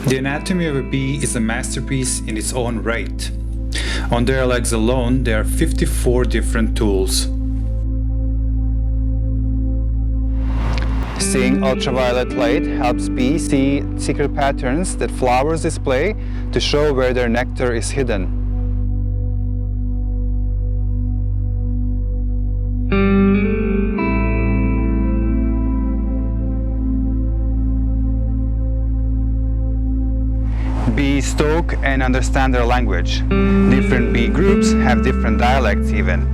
The anatomy of a bee is a masterpiece in its own right. On their legs alone, there are 54 different tools. Seeing ultraviolet light helps bees see secret patterns that flowers display to show where their nectar is hidden. Bees talk and understand their language. Different bee groups have different dialects even.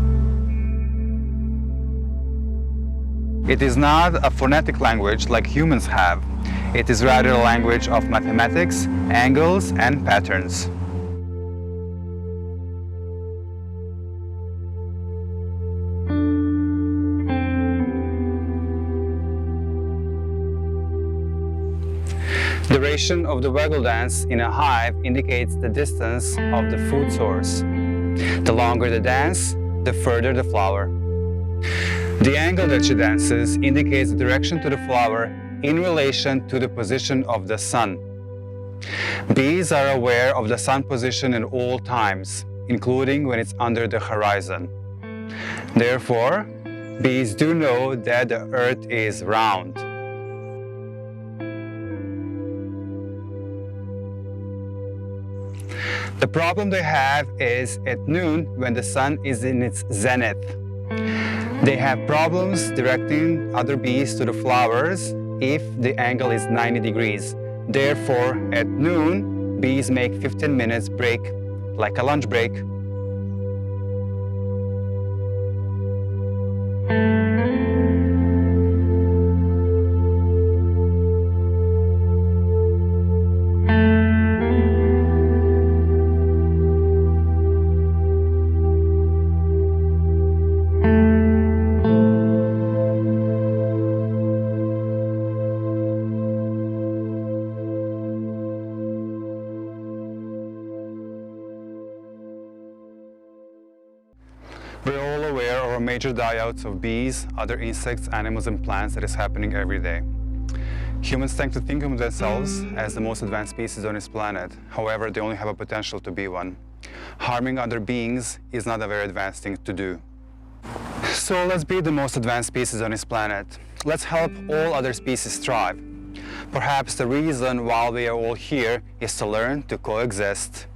It is not a phonetic language like humans have. It is rather a language of mathematics, angles, and patterns. The duration of the waggle dance in a hive indicates the distance of the food source. The longer the dance, the further the flower. The angle that she dances indicates the direction to the flower in relation to the position of the sun. Bees are aware of the sun position at all times, including when it's under the horizon. Therefore, bees do know that the earth is round. The problem they have is at noon when the sun is in its zenith. They have problems directing other bees to the flowers if the angle is 90 degrees. Therefore, at noon, bees make 15 minutes break, like a lunch break. We're all aware of our major die-outs of bees, other insects, animals and plants that is happening every day. Humans tend to think of themselves as the most advanced species on this planet. However, they only have a potential to be one. Harming other beings is not a very advanced thing to do. So let's be the most advanced species on this planet. Let's help all other species thrive. Perhaps the reason why we are all here is to learn to coexist.